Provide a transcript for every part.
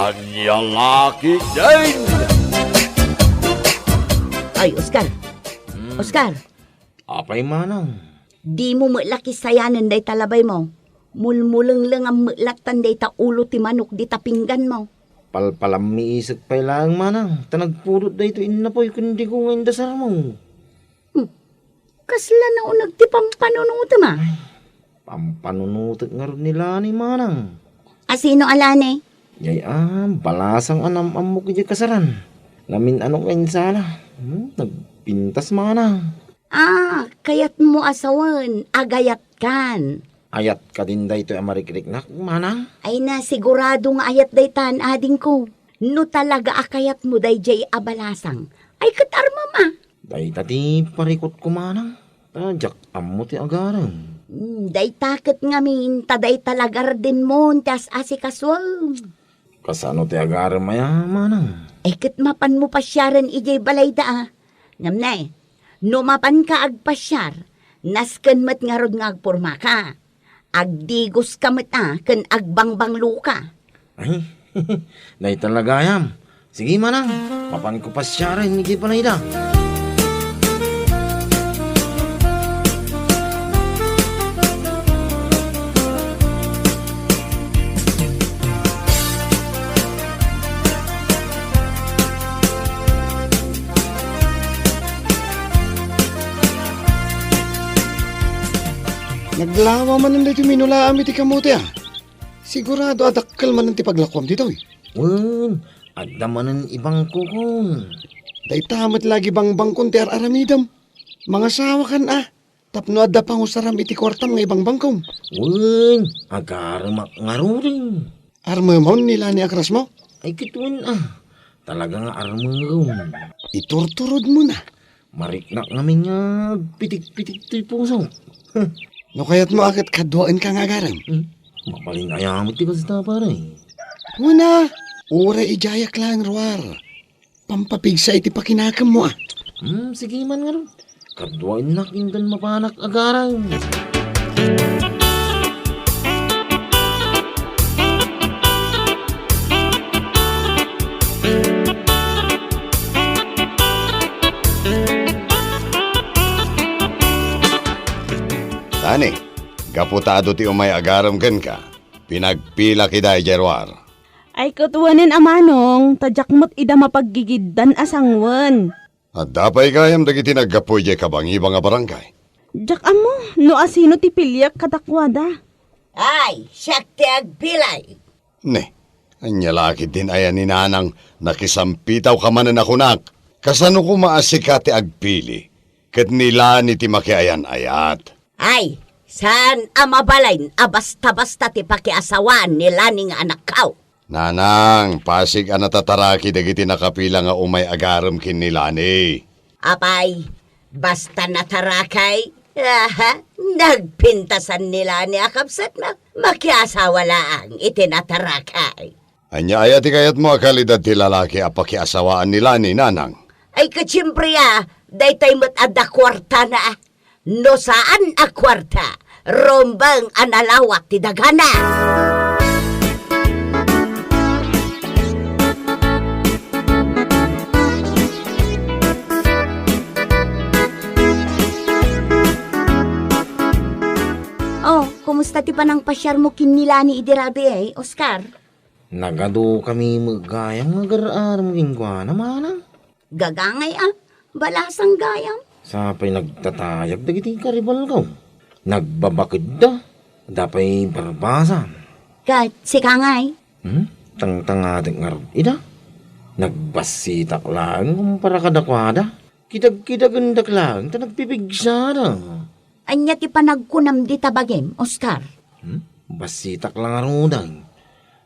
Anyalaki din! Ay, Oscar. Oscar, Apay manang. di mo malaki sayanan day talabay mo. Mulmuleng lang ang malatan day ta ulo ti manok di ta pinggan mo. Palpalam miisag pay lang manang. Tanagpurot da ito inapoy kundi ko ngayon dasar mo. Kasla na unag ti pampanunuta ma. Pampanunutot nga rin nila ni manang. Asino alane? Yay balasang anam amok kaya kasaran. Lamin ano kayo sala. Nagpintas manang. Kayat mo asawan, agayat kan. Ayat ka din da ito amarikrik-nak manang. Ay na, sigurado nga ayat day tan ading ko. No talaga akayat mo day jay abalasang. Ay katarma ma. Day tati parikot ko manang. Tajak amo ti agaran. Day takot nga min, taday talagar din mo, tas asikaswal. Kasano ti agaran maya manang. Ay kat mapan mo pasyaran ijay balay da Ngam na no mapan ka agpasyar, nasken mat nga rod nga agporma ka. Agdigos ka mat ken agbangbang luka. Ay, day talaga yam. Sige manang, papan ko pa siya rin, hindi pa na ida. Naglawa man ang dito minulaam iti kamote Sigurado adakkel man ang tipaglakwam dito Adda man ang ibang kukon. Day tamat lagi bang bangkon ti aramidam. Mga sawa kan Tapno adda pangusaram iti kwartam nga ibang bangkom. Agaramak ngaruring. Armamon nila ni akras mo? Ay kituin Talaga nga armang. Iturturod mo na. Mariknak namin nga pitik-pitik ti puso. No kaya't mo akit kadwaan ka nga garam. Mapaling ayamot ti basta pare. Muna, ura ijayak lang ruwar. Pampapigsa iti pakinakam mo Sige man nga ron. Kadwain na kindan mapanak agaran. Tani, kaputado ti umay agaram ken ka. Pinagpila kiday jerwar. Ay kutuwanin amanong, tajakmot ida mapaggigiddan asangwan. At dapay kayam dagiti naggapoy kabang ibang nga barangay. Jak amo, no asino ti pilyak katakwada. Ay, siyak ti agpilay. Ne, anyalakit din ayan ni nanang nakisampitaw ka man na kunak. Kasano ko maasika ti agpili, kat nila ni ti makiayan ayat. Ay, saan amabalain basta-basta ti pakiasawaan nila ning anak kao? Nanang, pasig anatataraki dagiti nakapila nga umay agaram kin nila ni. Apay, basta natarakay, nagpintasan nila ni akapsat na makiasawa lang itinatarakay. Anya ayat ikayat mo akalidad ti lalaki apakiasawaan nila ni nanang. Ay katsiyempre daytay mat adda kwarta na. No saan a kwarta, rombang analawat ti dagana. Kumusta ti panang pasyar mo kinila ni Idirabe Oscar? Nagado kami magayang nagararam gingwa naman Gagangay balasang gayam. Sapay nagtatayag dagiti karibal ko. Nagbabakid da. Dapay barbasa. Kat si Kangay? Tang-tangatik nga rin. Ida. Nagbasitak lang para kadakwada. Kidag-kidagandak lang. Ta nagpipigsada. Anya ti panagkunam di tabagem, Oscar? Basitak lang arudan.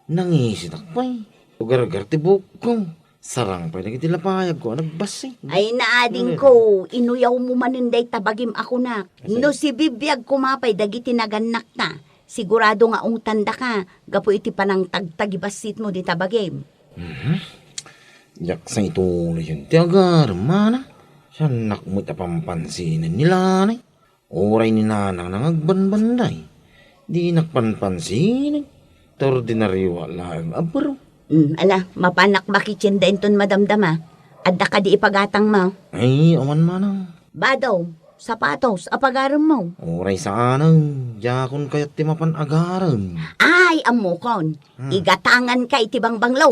Nangisitak pa'y. Ugar-gar ti bukong. Sarang pa'y nagitilapayag ko. Nagbasi. Ay naading ko, inuyaw mo maninday tabagim ako na. No si bibiyag kumapay dagiti naganak na. Sigurado nga tanda ka. Gapo iti panang tagtagibasit mo di tabagim. Yak sa ituloy yun. Tiagar, mana. Siya nakmut na pampansinan nila na. Oray ni nanang nangagbanbanday. Di nakpanpansinan. Ta ordinaryo lang. Abaro. Mapanak makichindain ton madamdama. Adda ka di ipagatang mo. Ay, awan manang. Badaw, sapatos, apagaram mo. Oray sa anang, yakon kayat ti mapan agaran. Ay, amukon. Igatangan ka itibang banglaw.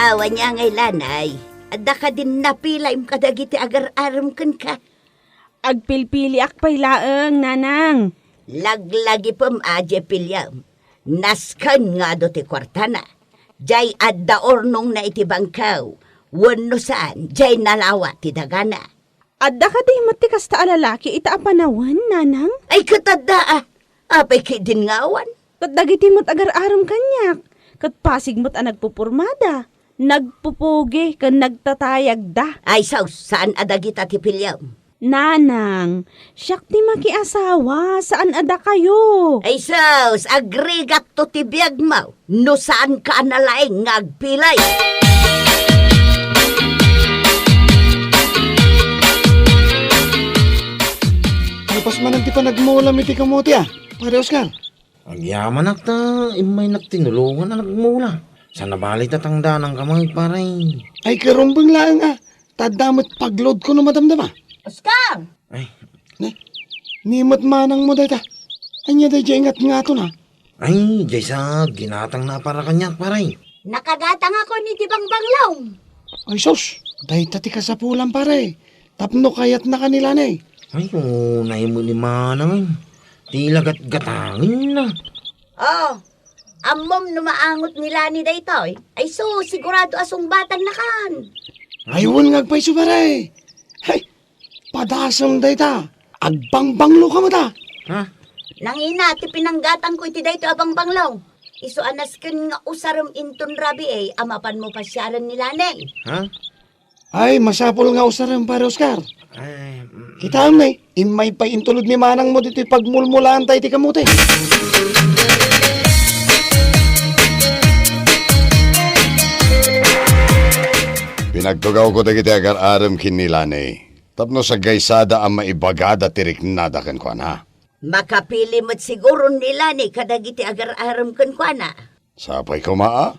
Awan niya ngay lanay. Adda ka din napila im kadagiti agar-aram kan ka. Agpilpili akpay laeng, nanang. Laglagi pam aje pilyam. Naskan nga do ti kwartana. Jay adda ornong na iti bangkaw. Wano saan, jay nalawa ti dagana. Adda ka di matikas ta alalaki ita apanawan, nanang. Ay katadda ah. Apay kay din ngawan. Kat dagiti mo't agar-aram kanyak. Kat pasig mo't nagpupurmada. Nagpupugi kan nagtatayag da. Ay saus, saan adagita ti pilyam? Nanang, siyak ti makiasawa. Saan ada kayo? Ay saus, agregat to ti biyag mo. No saan ka analaing ngagpilay. Ay, pas man ti pa nagmulam iti kamuti Pare Oscar. Agyaman nakta, imay naktinulungan na nagmula. Sa nabalit at ang danang kamay paray. Ay, karumbang lang Tadamot pagload ko no madamdama. Oscar! Ay, Nimot manang mo dayta. Anya day ingat nga to na. ay, jay sa ginatang na para kanyak paray. Nakagatang ako ni Tibang Banglaw. Ay, sus. Dayta ti kasapulan pare. Tapno kayat na kanila na Ay, unay mo ni manang. Tila gatangin na. Oh, amom numaangot nila ni daytoy. Ay so, sigurado asong batang nakan. Ayun ngagpay pare. Ay, padasong dayta. Agbangbanglo ka mo ta. Ha? Nangina, ti pinanggatang ko iti dayto abang banglaw. Iso anas ken nga usaram inton rabi amapan mo pasyaran nila neng. Ha? Ay, masapol nga usaran pare Oscar. Ay, Kita am imay pa intulod ni manang mo dito pagmulmulaan tayo ti kamuti. Pinagtugaw ko dagiti agar-aram kinilanay. Tapno sa gaysada ang maibagada tirik nadakan ko na. Makapili mo't siguro nila ni kadagiti agar-aram kan kwa na. Sapay ko maa?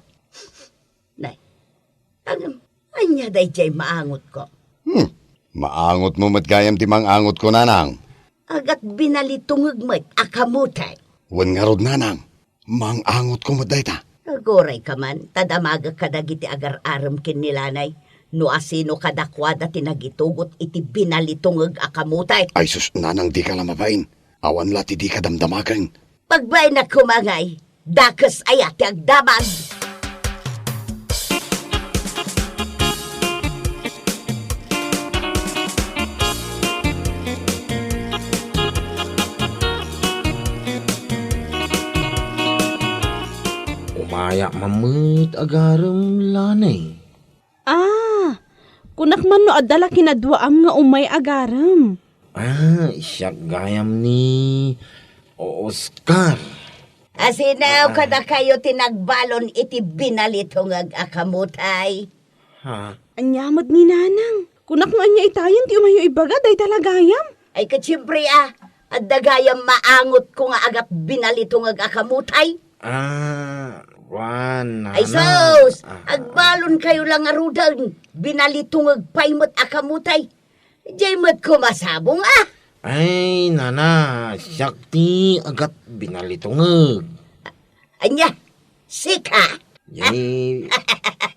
Nay, anya day jay maangot ko. Maangot mo matgayam ti mangangot ko nanang. Agat binalitungag mo't akamutay. Wan nga rod nanang. Mangangot ko matdayta. Agoray ka man, tadamaga kadagiti agar-aram kin nilanay. No asino kadakwada tinagitugot iti binalitungag akamutay. Ay sus, nanang di ka lamapain. Awan lati di ka damdamakan. Pagbay na kumangay, dakas ayat agdamag. umaya mamit agaram lanay. Kunak man no adala kinadwaam nga umay agaram. Siyak gayam ni Oscar. Asinaw kada kayo tinagbalon iti binalitong akamutay. Ha? Anyamad ni nanang. Kunak no anya itayan ti umayo ibaga day talagayam. Ay katsiyempre at dagayam maangot ko nga agap binalitong akamutay. Juan, Ay sos, agbalon kayo lang arudan, binalitong agpaymot akamutay. Diyay mo't kumasabong Ay, nana, syakti agat binalitungag. Anya, sika. Jay,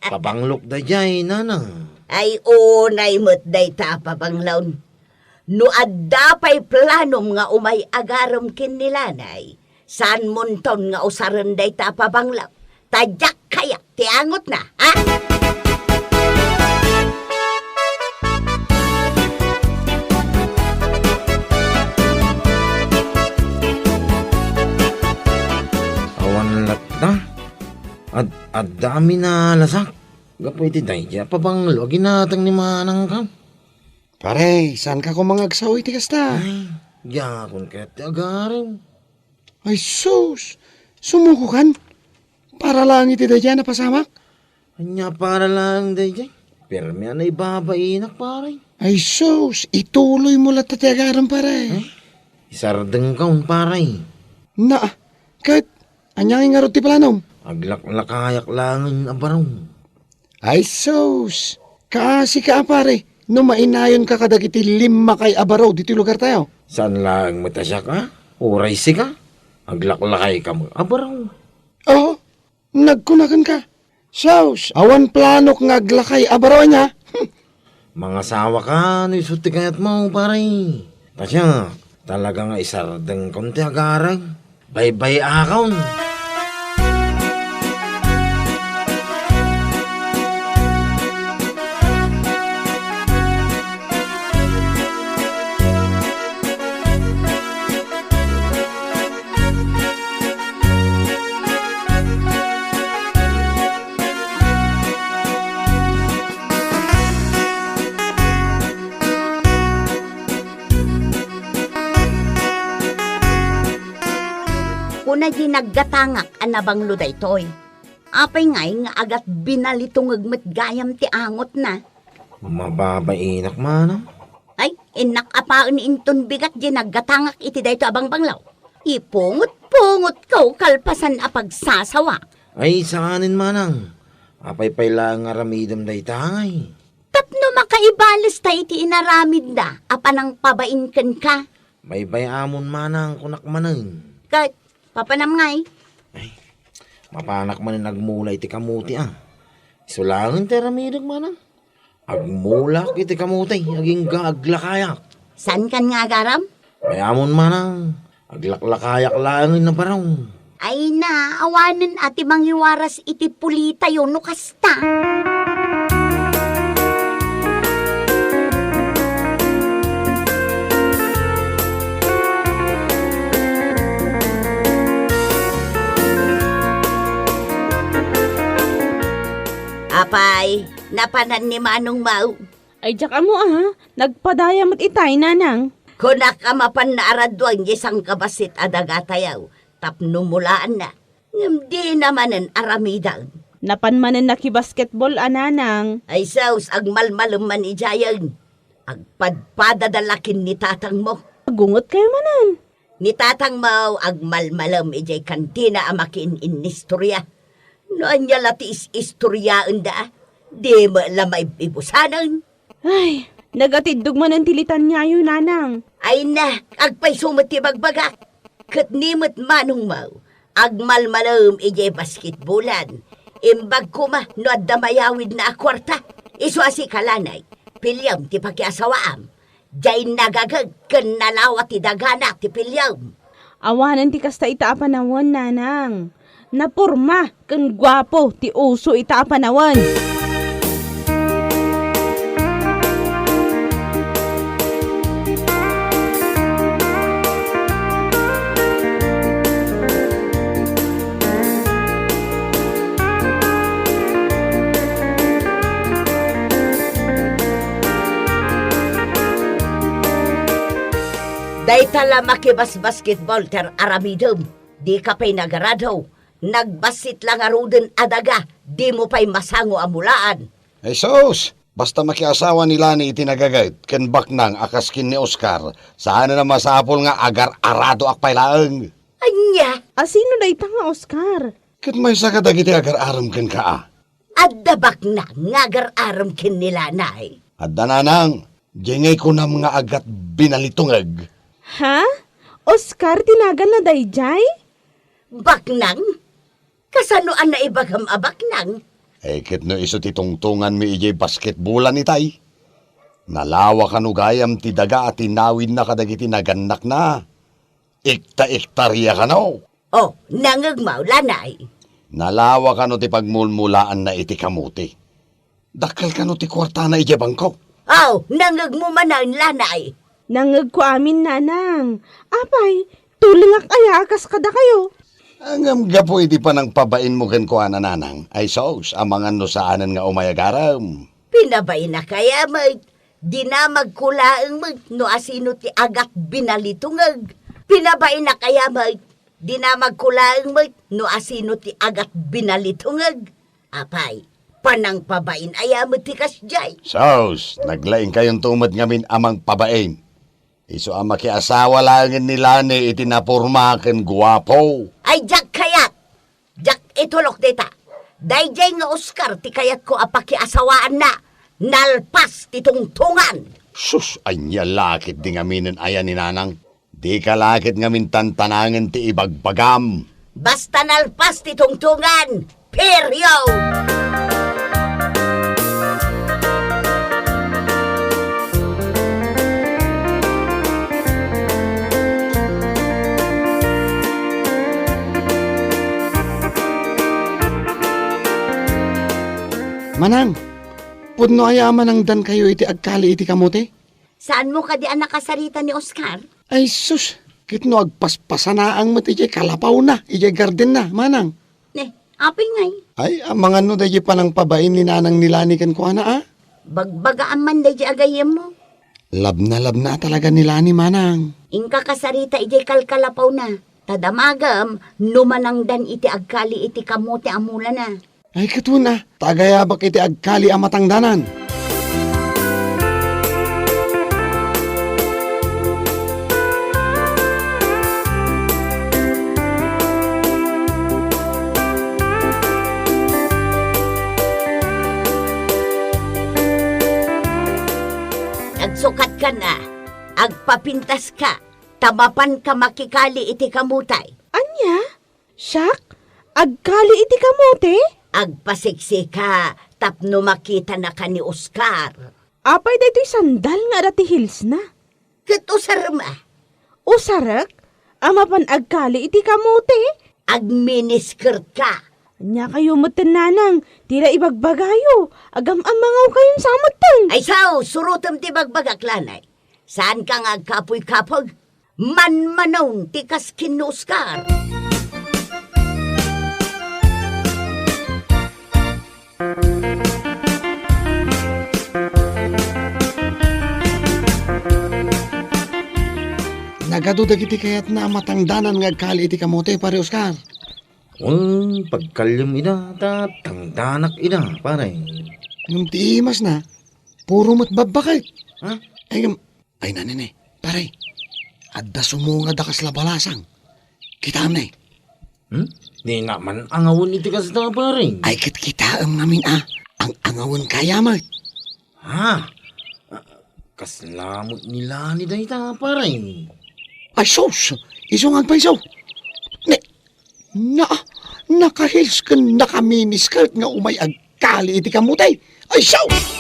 pabanglok da jay, nana. Ay unay mo't day tapabanglawn. No adda pa'y planom nga umay agaram kin nilanay. Saan munton nga usaran day tapabanglaw. Tadyak kaya, tiangot na, ha? Awan lat na. At dami na lasak. Gapoy ti day, pabanglo, ginatang ni manang kam. Pare, saan ka ko mga agsaw iti kasta? Ay, yakon kaya ti agaram. Ay sus, Sumuko kan? Para lang iti dyan na pasamak? Anya para lang day. Permi na ibabainak paray. Ay sus, ituloy mo lang tatiyagaran pare. Isardeng kaun paray. Na, kahit anyang nga ti planom. Aglak-lakayak lang ang barong. Ay sus, kaasi ka pare. No mainayon ka kadagiti 5 kay abaraw dito lugar tayo. Saan lang matasya ka? Uray si ka? Aglak-lakay ka mo. Abaraw. Oo, nagkunakan ka. Sus, awan planok nga aglakay abaraw niya. Mga sawa ka, no isuti kayat mo, paray. Tasya, talaga nga isardeng konti agarang. Bye-bye akaw. Kuna di naggatangak anabang luday toy. Apay ngay nga agat binalitungag met gayam ti angot na. Mababainak manang. Ay, inak apaan inton bigat di naggatangak iti dayto abang banglaw. Ipungot-pungot ko kalpasan apagsasawa. Ay, saanin manang. Apay-pay lang nga ramidam day tangay. Tapno makaibalas ta iti inaramid da, apanang pabainken ka. Bye-bye amon manang kunak manang. Kat, papanam ngay. Mapanak man nagmula iti kamuti Isulangan ti ramidag manang. Agmulak iti kamuti, aging aglakayak. San kan nga garam? Mayamon manang, aglaklakayak langin na paraw. Ay na, awanan ati mangiwaras iti pulita yun no kasta. Apay, napanan ni Manong Mau. Ay, jak mo nagpadaya mo't itay, nanang. Kunak ka mapan na aradwang isang kabasit adagatayaw. Tapno mulaan na. Ngam di namanan aramidan. Napanmanan na ki-basketball, nanang. Ay saus, agmalmalum man ijayan. Agpadpadadalakin ni tatang mo. Gungot kayo manan. Ni tatang mo, agmalmalam ijay kantina amakin in istorya. Noan niya latis istoryaan da, di mo lamay ibusanan. Ay, nagatidog man ang tilitan niya yun, nanang. Ay na, agpay sumati bagbagak. Kat nimot manong mo, agmalmalam ijay basketbolan. Imbag kuma, no damayawid na akwarta. Isuasi kalanay, pilyam ti pakiasawaam. Jay nagagag, kan nalawat ti dagana ti pilyam. Awanan ti kasta itaapanawan, nanang. Napurma, kan gwapo, ti uso itaapanawan. Day tala makibas basketball ter aramidom. Di ka pa'y nagaradaw. Nagbasit lang aruden adaga. Di mo pa'y masango amulaan. Ay sus, basta makiasawa nila ni itinagagayt, ken baknang akaskin ni Oscar, saan na masapol nga agar-arado akpay laeng. Anya, Asino day nga, Oscar? Ket may sakadag iti agar-aram ken ka adabak na ngagar-aram kin nila nay. At dananang, jengay ko na mga agat binalitungag. Ha? Oscar, tinagan na day jay? Baknang? Kasanoan na ibagam abaknang? Ket no iso titungtungan mi ijay basketbolan itay. Nalawa kanugayam ti daga at tinawid na kadagiti naganak na. Ikta-iktarya ka no. Oh, nangagmaw lanay. Nalawa ka no ti pagmulmulaan na iti kamuti. Dakal ka no ti kwarta na ijay bangko. Oh, nangagmumanan lanay. Nangag ko amin, nanang. Apay, tulingak ayakas kada kayo. Ang gapo iti pa ng pabain mo ken ko nanang. Ay sos, amangan no saanan nga umayagaram. Pinabay na kaya mag. Di na magkulaang mag. No asino ti agat binalitungag. Pinabay na kaya mag. Di na magkulaang mo, no asino ti agat binalitungag. Apay, panang pabain ayamot ti kasjay. Sos, naglaing kayong tumad ngamin amang pabain. Iso ang makiasawa langin nila ni itinapurmakan guwapo. Ay, Jack kayat! Jack itulok dita. Dayjay nga Oscar, ti kayat ko apakiasawaan na. Nalpas ti tungtungan. Sus, anya lakit di ngaminin ayan ni nanang. Di ka lakit ngamin tantanangan ti ibagbagam. Basta nalpas ti tungtungan. Period! Manang, pudno ayaman ang dan kayo iti agkali iti kamote? Saan mo ka di ang nakasarita ni Oscar? Ay sus, kitno agpaspasanaang mat iti kalapaw na, iti garden na, manang. Ne, apay ngay. Ay, ang mga no dahi pa ng pabain ni nanang nilanikan ko ana Bagbagaan man di agayem mo. Lab na talaga nilani manang. Ingka kasarita iti kalkalapaw na. Tadamagam, numanangdan iti agkali iti kamote amula na. Ay katuna, tagayabak iti agkali ang matangdanan. Agsukat ka na, agpapintas ka, tamapan ka makikali iti kamutay. Anya? Siak? Agkali iti kamote? Agpasiksi ka, tapno makita na ka ni Oscar. Apay daytoy sandal nga dati heels na. Katusar ma, Usarak? Amapan agkali iti kamote? agminiskirt ka. Anya kayo matananang, tira ibagbagayo. Agam amangaw kayong samatan. Ay sao, surutam ti bagbagak lanay. Saan ka nga agkapoy-kapag? Man-manaw ti kaskin ni Oscar. Nagadudag iti kayat na matangdanan nga agkali iti kamote, pare Oscar. Pagkalyam ida, tangdanak ida, pare. Nung tiimas na, puro matbabakit. Ha? Ay nanene, pare, adda sumunga da kas labalasang. Kita na Di naman angawon iti kasda, pare. Ay kita namin ang angawan kayamat. Ha? Kaslamot nila ni dayta, pare. Ay sos, isong agpaisaw. Nakahils ka nakaminiskirt nga umay agkali iti kamutay. Ay sos!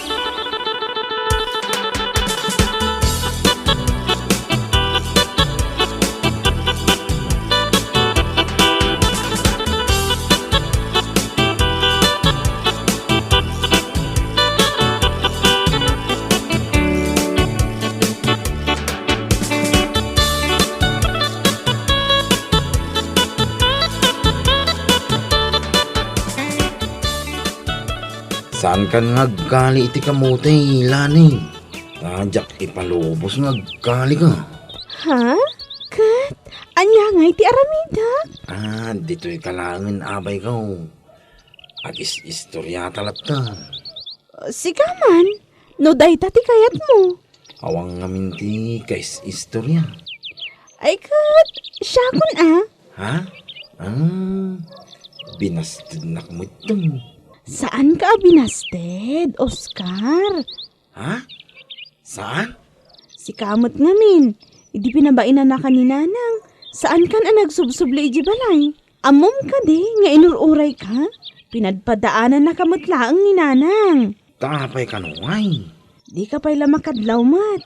Saan ka ngagkali iti kamote, lani? Tajak ipalubos ngagkali ka. Ha? Kat? Anya nga iti aramida? Dito'y kalangan abay ka. Agis istorya talat ka. Siga man, no day tati kayat mo. Awang ngamin ti kais istorya. Ay kat, syakon Ha? Binastid na mo ito. Saan ka binasted, Oscar? Ha? Saan? Si kamot ngamin, idi pinabain na ni nanang. Saan kan ang nagsubsubli iji balay? Amom ka di, nga inururay ka? Pinadpadaanan na kamutlaang ni nanang. Tapay ka nuway. Di ka pa'y lamakadlaw mat.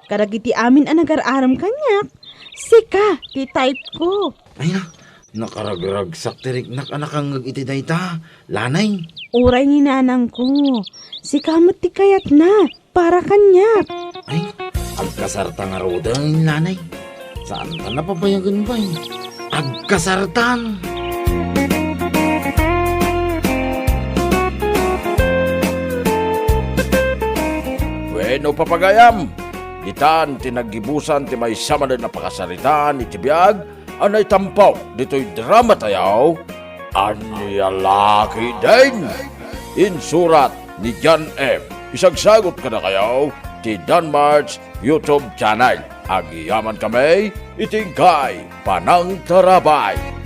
Karagiti amin ang nagar-aram kanyak. Sika, ti type ko. Ay na, nakaragragsak tirik nak anakangag iti dayta. Lanay. Uray ni nanang ko. Si kamot ti kayat na, para kanyak. Ay, agkasarta nga rodan, lanay. Saan ka napapayagan ba? Agkasartan. Bueno, papagayam, itan tinagibusan ti may sama na napakasaritaan iti biyag, anay tampaw dito'y drama tayaw, anyalaki din. Insurat ni John M. Isagsagot ka na kayaw ti Danmar's YouTube channel. Agiyaman kami, itingkay panang tarabay.